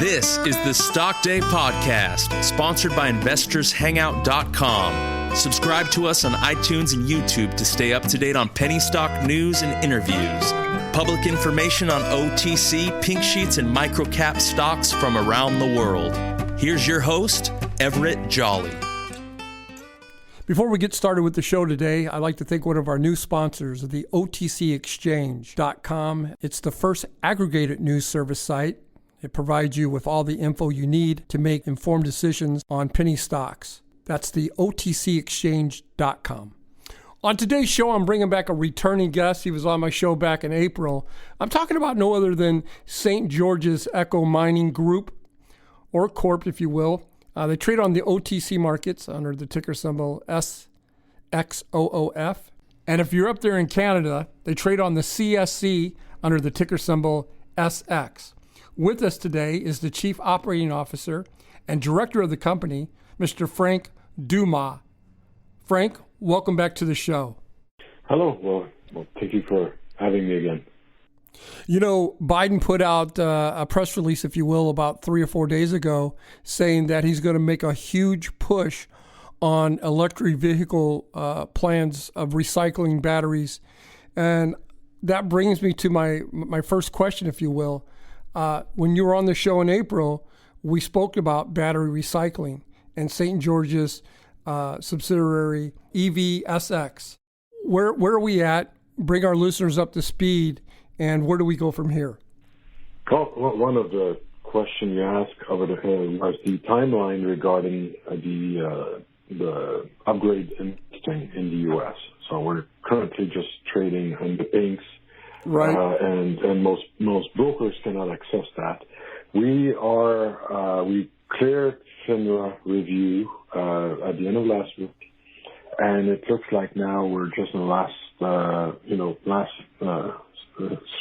This is the Stock Day Podcast, sponsored by InvestorsHangout.com. Subscribe to us on iTunes and YouTube to stay up to date on penny stock news and interviews. Public information on OTC, pink sheets, and microcap stocks from around the world. Here's your host, Everett Jolly. Before we get started with the show today, I'd like to thank one of our new sponsors, the OTCexchange.com. It's the first aggregated news service site. It provides you with all the info you need to make informed decisions on penny stocks. That's the OTCexchange.com. On today's show, I'm bringing back a returning guest. He was on my show back in April. I'm talking about no other than St. George's Echo Mining Group, or Corp, if you will. They trade on the OTC markets under the ticker symbol SXOOF. And if you're up there in Canada, they trade on the CSC under the ticker symbol SX. With us today is the Chief Operating Officer and Director of the company, Mr. Frank Dumas. Frank, welcome back to the show. Hello. Well, thank you for having me again. You know, Biden put out a press release, if you will, about 3 or 4 days ago, saying that he's going to make a huge push on electric vehicle plans of recycling batteries. And that brings me to my first question, if you will. When you were on the show in April, we spoke about battery recycling and St. George's subsidiary EVSX. Where are we at? Bring our listeners up to speed, and where do we go from here? Well, one of the questions you asked over the was the timeline regarding the upgrade in the U.S. So we're currently just trading on the pinks. Right. And most brokers cannot access that. We cleared FINRA review at the end of last week, and it looks like now we're just in the last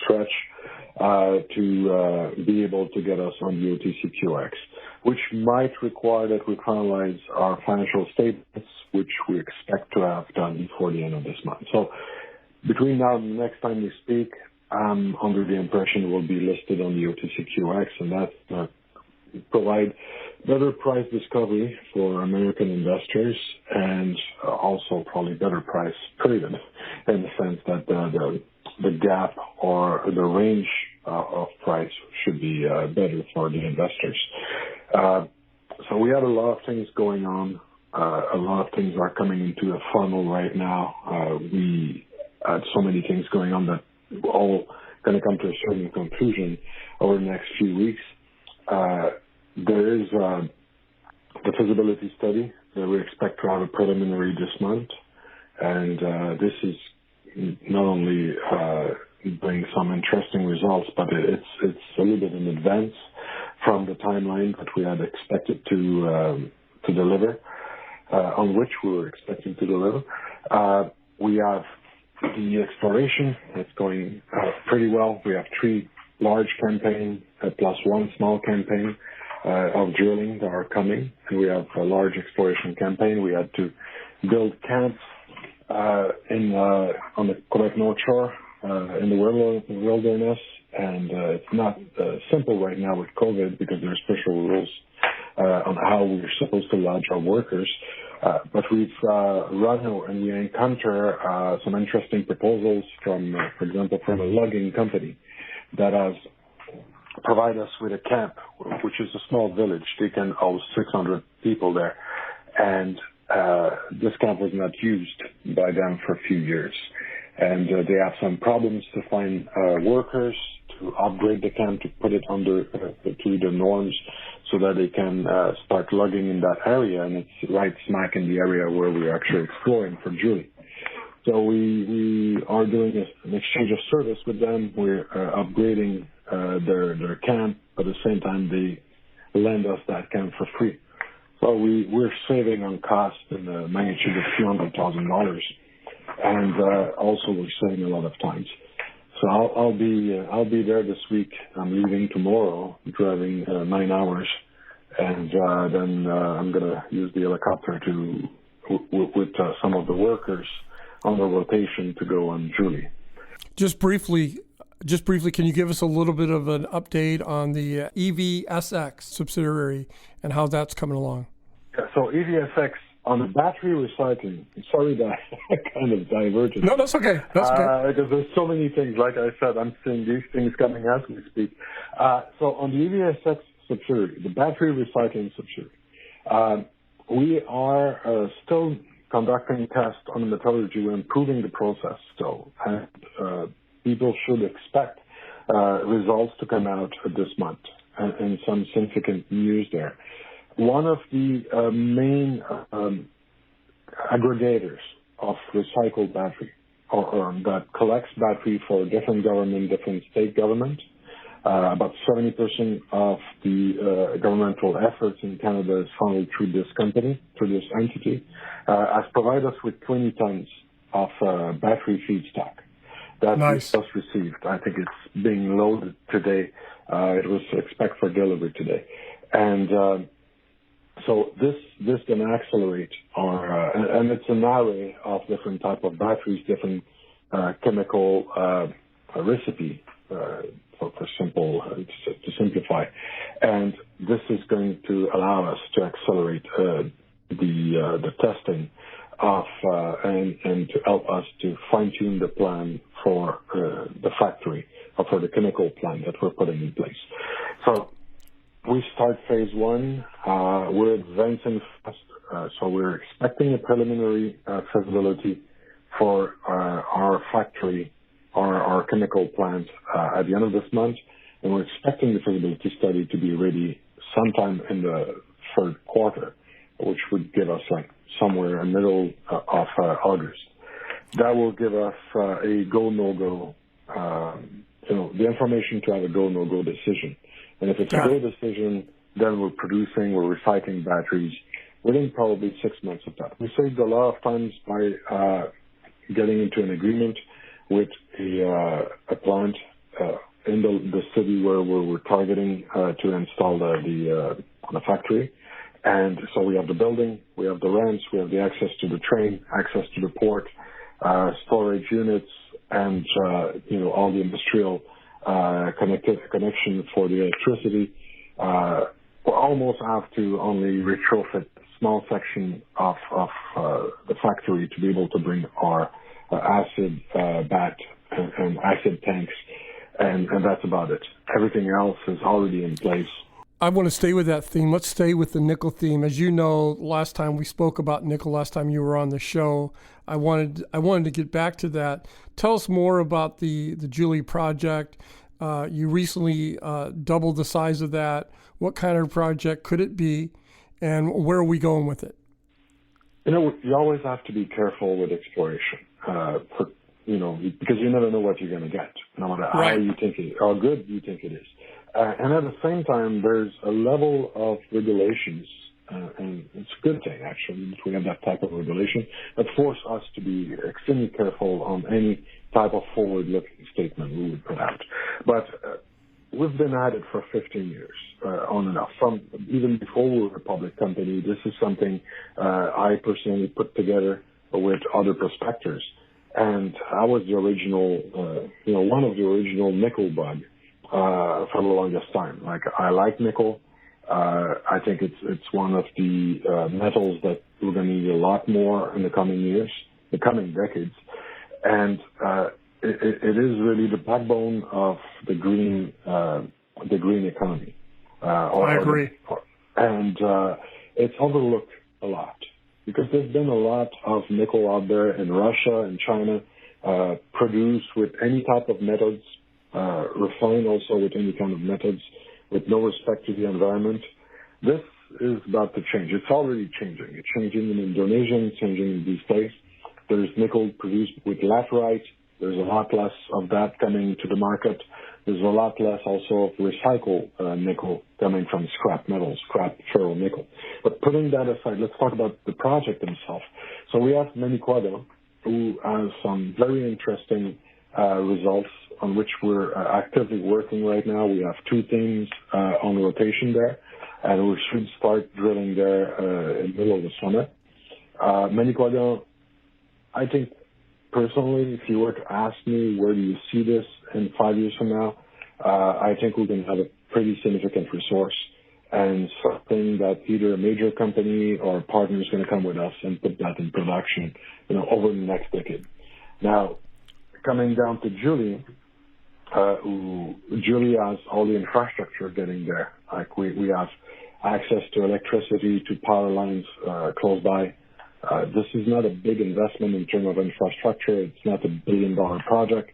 stretch to be able to get us on the OTCQX, which might require that we finalize our financial statements, which we expect to have done before the end of this month. So between now and the next time we speak, I'm under the impression we'll be listed on the OTCQX, and that provide better price discovery for American investors, and also probably better price period, in the sense that the gap or the range of price should be better for the investors. So we have a lot of things going on. A lot of things are coming into a funnel right now. We had so many things going on that we're all going to come to a certain conclusion over the next few weeks. There is the feasibility study that we expect to have a preliminary this month, and this is not only bring some interesting results, but it's a little bit in advance from the timeline that we had expected to deliver, on which we were expecting to deliver. We have the exploration that's going pretty well. We have 3 large campaigns plus 1 small campaign of drilling that are coming. And we have a large exploration campaign. We had to build camps on the Quebec North Shore in the wilderness, and it's not simple right now with COVID because there are special rules on how we're supposed to lodge our workers. But we've run and we encounter some interesting proposals from, for example, from a logging company that has provided us with a camp, which is a small village. They can house 600 people there. And this camp was not used by them for a few years. And they have some problems to find workers to upgrade the camp, to put it under to the norms so that they can start logging in that area. And it's right smack in the area where we're actually exploring for Julie. So we are doing an exchange of service with them. We're upgrading their camp, but at the same time they lend us that camp for free. So we're saving on cost in the magnitude of $200,000, and also we're saving a lot of time. So I'll be there this week. I'm leaving tomorrow, driving 9 hours, and then I'm gonna use the helicopter with some of the workers on the rotation to go on Julie. Just briefly, Just briefly, can you give us a little bit of an update on the EVSX subsidiary and how that's coming along? Yeah, so EVSX, on the battery recycling, sorry that I kind of diverted. No, that's okay. That's okay. Because there's so many things. Like I said, I'm seeing these things coming as we speak. So on the EVSX subsidiary, the battery recycling subsidiary, we are still conducting tests on the metallurgy. We're improving the process still. And people should expect results to come out this month and some significant news there. One of the main aggregators of recycled battery, or that collects battery for different government, different state government, about 70% of the governmental efforts in Canada is funneled through this company, through this entity, has provided us with 20 tons of battery feedstock that we just received. I think it's being loaded today. It was expected for delivery today. And so this can accelerate our, and it's an array of different type of batteries, different chemical recipe, for simple, to simplify. And this is going to allow us to accelerate the testing of, and to help us to fine tune the plan for the factory, or for the chemical plant that we're putting in place. So we start phase one. We're advancing fast, so we're expecting a preliminary feasibility for our factory, our chemical plant, at the end of this month, and we're expecting the feasibility study to be ready sometime in the third quarter, which would give us like somewhere in the middle of August. That will give us a go-no-go, the information to have a go-no-go decision. And if it's a go decision, then we're producing, we're recycling batteries within probably 6 months of that. We saved a lot of times by getting into an agreement with a plant in the city where we're targeting to install the factory. And so we have the building, we have the rents, we have the access to the train, access to the port, storage units, and all the industrial connection for the electricity. We almost have to only retrofit a small section of the factory to be able to bring our acid bath and acid tanks, and that's about it. Everything else is already in place. I want to stay with that theme. Let's stay with the nickel theme. As you know, last time we spoke about nickel, last time you were on the show, I wanted to get back to that. Tell us more about the Julie project. You recently doubled the size of that. What kind of project could it be, and where are we going with it? You always have to be careful with exploration, because you never know what you're going to get, no matter how good you think it is. And at the same time, there's a level of regulations, and it's a good thing, actually, that we have that type of regulation that force us to be extremely careful on any type of forward-looking statement we would put out. But we've been at it for 15 years, on and off. From even before we were a public company, this is something I personally put together with other prospectors. And I was the original, one of the original nickel bug for the longest time. Like, I like nickel. I think it's one of the metals that we're going to need a lot more in the coming years, the coming decades. And it is really the backbone of the green economy. I agree. And it's overlooked a lot because there's been a lot of nickel out there in Russia and China, produced with any type of methods, refined also with any kind of methods, with no respect to the environment. This is about to change. It's already changing. It's changing in Indonesia, it's changing in these places. There's nickel produced with laterite. There's a lot less of that coming to the market. There's a lot less also of recycled nickel coming from scrap metals, scrap ferro-nickel. But putting that aside, let's talk about the project itself. So we have Maniquado, who has some very interesting results on which we're actively working right now. We have 2 teams on rotation there, and we should start drilling there in the middle of the summer. Maniquado, I think personally, if you were to ask me where do you see this in 5 years from now, I think we're going to have a pretty significant resource and something that either a major company or a partner is going to come with us and put that in production, over the next decade. Now, coming down to Julie, Julie has all the infrastructure getting there. Like we have access to electricity, to power lines close by. This is not a big investment in terms of infrastructure. It's not $1 billion project.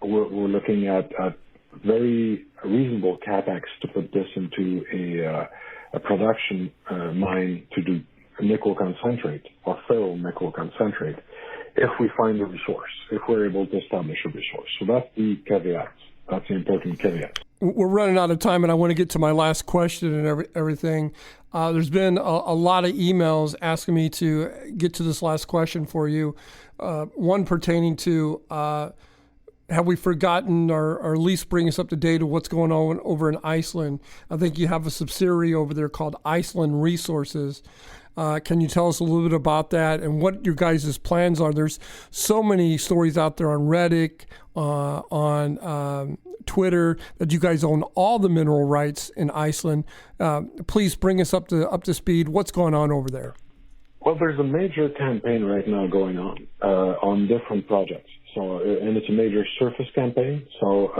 We're looking at very reasonable capex to put this into a production mine to do nickel concentrate or ferro-nickel concentrate if we find a resource, if we're able to establish a resource. So that's the caveat. That's the important caveat. We're running out of time, and I want to get to my last question and everything. There's been a lot of emails asking me to get to this last question for you. One pertaining to have we forgotten or at least bring us up to date of what's going on over in Iceland? I think you have a subsidiary over there called Iceland Resources. Can you tell us a little bit about that and what your guys' plans are? There's so many stories out there on Reddit, on Twitter, that you guys own all the mineral rights in Iceland. Please bring us up to speed. What's going on over there? Well, there's a major campaign right now going on different projects. So, and it's a major surface campaign. So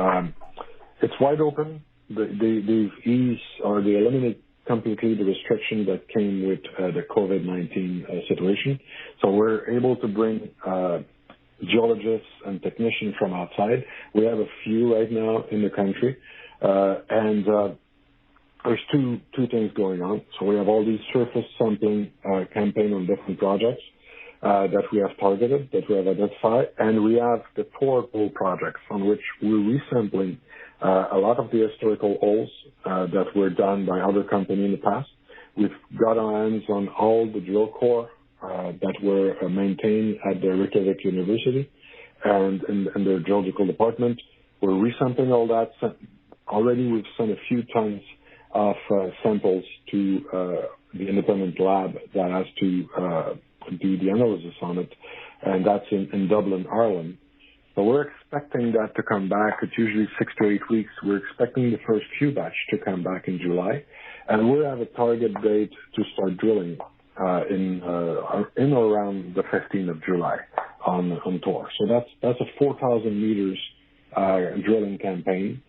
it's wide open. They've eased or they eliminated completely the restriction that came with the COVID-19 situation. So we're able to bring geologists and technicians from outside. We have a few right now in the country. And there's two things going on. So we have all these surface sampling campaign on different projects that we have targeted, that we have identified. And we have the 4 gold projects on which we're resampling a lot of the historical holes that were done by other companies in the past. We've got our hands on all the drill core that were maintained at the Reykjavik University and in their geological department. We're resampling all that. Already we've sent a few tons of samples to the independent lab that has to do the analysis on it, and that's in Dublin, Ireland. So we're expecting that to come back. It's usually 6 to 8 weeks. We're expecting the first few batch to come back in July. And we have a target date to start drilling in or around the 15th of July on Tor. So that's a 4,000 meters drilling campaign.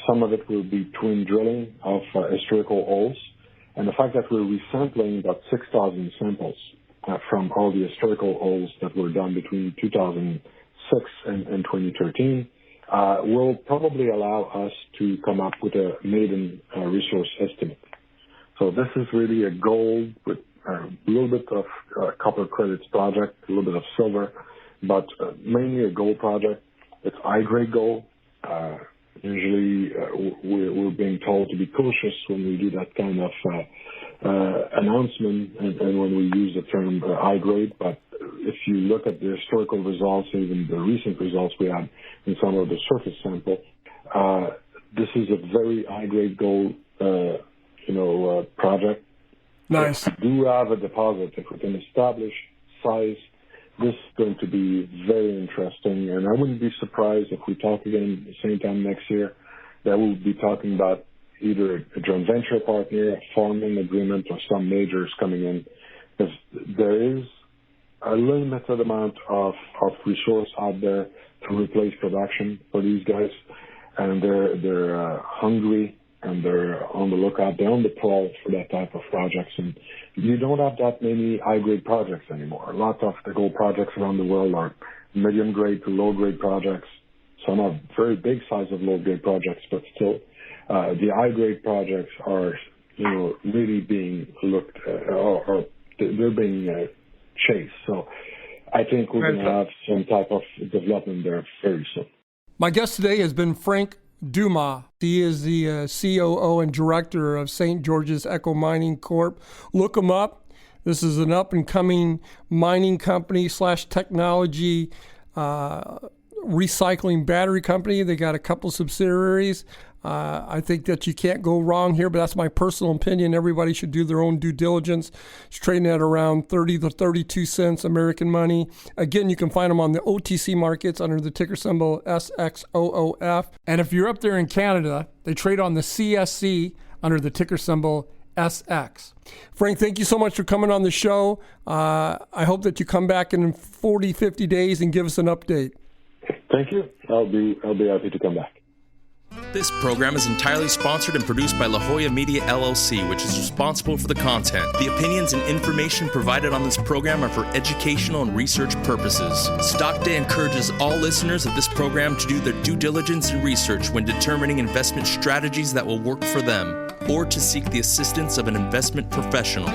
Some of it will be twin drilling of historical holes. And the fact that we're resampling about 6,000 samples from all the historical holes that were done between 2006 and 2013 will probably allow us to come up with a maiden resource estimate. So this is really a gold with a little bit of copper credits project, a little bit of silver, but mainly a gold project. It's high-grade gold. Usually we're being told to be cautious when we do that kind of announcement and when we use the term high grade, but if you look at the historical results, even the recent results we had in some of the surface sample, this is a very high grade gold, project. Nice. If we do have a deposit, if we can establish size, this is going to be very interesting, and I wouldn't be surprised if we talk again at the same time next year that we'll be talking about either a joint venture partner, a farming agreement, or some majors coming in, because there is a limited amount of resource out there to replace production for these guys, and they're hungry and they're on the lookout. They're on the prowl for that type of projects, and you don't have that many high-grade projects anymore. A lot of the gold projects around the world are medium-grade to low-grade projects. Some are very big size of low-grade projects, but still, the high-grade projects are, really being looked or they're being chased. So I think we're going to have some type of development there very soon. My guest today has been Frank Dumas. He is the COO and director of St. George's Echo Mining Corp. Look him up. This is an up-and-coming mining company / technology recycling battery company. They got a couple subsidiaries. I think that you can't go wrong here, but that's my personal opinion. Everybody should do their own due diligence. It's trading at around 30 to 32 cents American money. Again, you can find them on the OTC markets under the ticker symbol SXOOF. And if you're up there in Canada, they trade on the CSC under the ticker symbol SX. Frank, thank you so much for coming on the show. I hope that you come back in 40, 50 days and give us an update. Thank you. I'll be happy to come back. This program is entirely sponsored and produced by La Jolla Media LLC, which is responsible for the content. The opinions and information provided on this program are for educational and research purposes. Stock Day encourages all listeners of this program to do their due diligence and research when determining investment strategies that will work for them, or to seek the assistance of an investment professional.